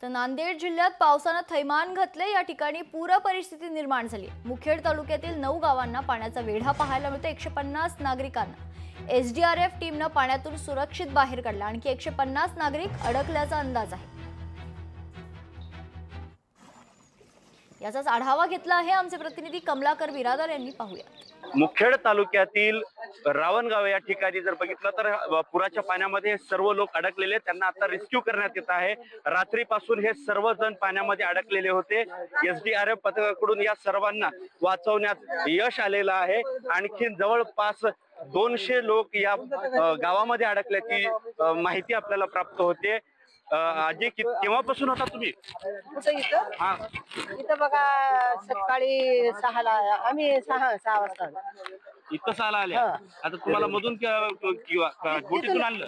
तर नांदेड जिल्ह्यात पावसाने थैमान घातले। या ठिकाणी पूर परिस्थिती निर्माण झाली। मुखेड तालुक्यातील 9 गावांना पाण्याचा वेढा पाहायला मिळतो। 150 नागरिकांना एसडीआरएफ टीमने पाण्यातून सुरक्षित बाहेर काढले। आणखी 150 नागरिक अडकल्याचा अंदाज आहे। याचाच आढावा घेतला आहे आमचे प्रतिनिधी कमलाकर बिरादार यांनी। पाहूया। मुखेड तालुक्यातील रावणगाव या ठिकाणी जर बघितलं तर पुराच्या पाण्यामध्ये सर्व लोक अडकलेले, त्यांना आता रेस्क्यू करण्यात येत आहे। रात्रीपासून हे सर्वजण पाण्यामध्ये अडकलेले होते। एसडीआरएफ पथकाकडून या सर्वांना वाचवण्यात यश आलेलं आहे। आणखी जवळपास 200 लोक या गावामध्ये अडकल्याची माहिती आपल्याला प्राप्त होते। आजी केव्हापासून होता तुम्ही इथं? हा, इथं बघा सकाळी 6ला आम्ही 6 वाजता इथं साला आले। आता तुम्हाला मधून बोटीतून आणलं?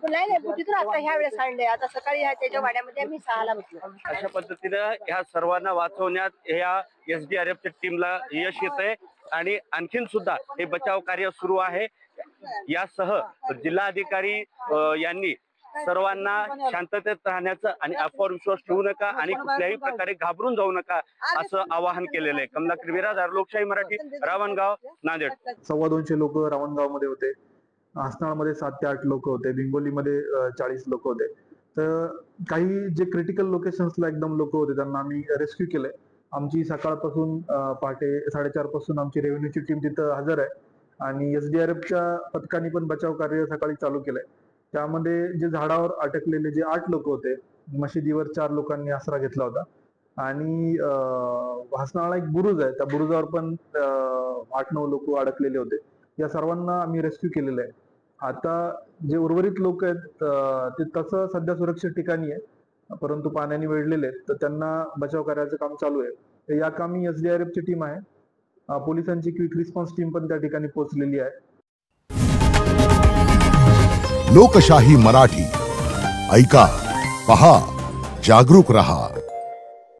नाही बोटीतून आता ह्या वेळेस आणले। आता सकाळी त्याच्या वाड्यामध्ये आम्ही 6ला बसलो। अशा पद्धतीनं ह्या सर्वांना वाचवण्यात या एसडीआरएफच्या टीमला यश येत आहे। आणि आणखीन सुद्धा हे बचाव कार्य सुरू आहे। यासह जिल्हाधिकारी यांनी सर्वांना शांततेत राहण्याचं आणि अफवावर विश्वास ठेवू नका आणि कुठल्याही प्रकारे घाबरून जाऊ नका असं आवाहन केलेलं आहे। कमलाकर बिरादार, लोकशाही मराठी, रावणगाव, नांदेड। 250 लोक रावणगाव मध्ये होते। हसनाळमध्ये 7 ते 8 लोक होते। बिंगोलीमध्ये 40 लोक होते। तर काही जे क्रिटिकल लोकेशन्सला एकदम लोक होते त्यांना आम्ही रेस्क्यू केले। आमची सकाळपासून पहाटे 4:30 पासून आमची रेव्हेन्यूची टीम तिथं हजर आहे आणि एसडीआरएफच्या पथकाने पण बचाव कार्य सकाळी चालू केलंय। त्यामध्ये जे झाडावर अटकलेले जे 8 लोक होते, मशिदीवर 4 लोकांनी आसरा घेतला होता आणि हसनाळा एक बुरुज आहे, त्या बुरुजावर पण 8-9 लोक अडकलेले होते। या सर्वांना आम्ही रेस्क्यू केलेलं आहे। आता जे उर्वरित लोक आहेत ते तसं सध्या सुरक्षित ठिकाणी आहे, परंतु पाण्याने वेढलेले आहेत, तर त्यांना बचाव कार्याचं काम चालू आहे। तर या कामी एसडीआरएफची टीम आहे, पोलिसांची क्विक रिस्पॉन्स टीम पण त्या ठिकाणी पोहोचलेली आहे। लोकशाही मराठी ऐका, पहा, जागरूक रहा।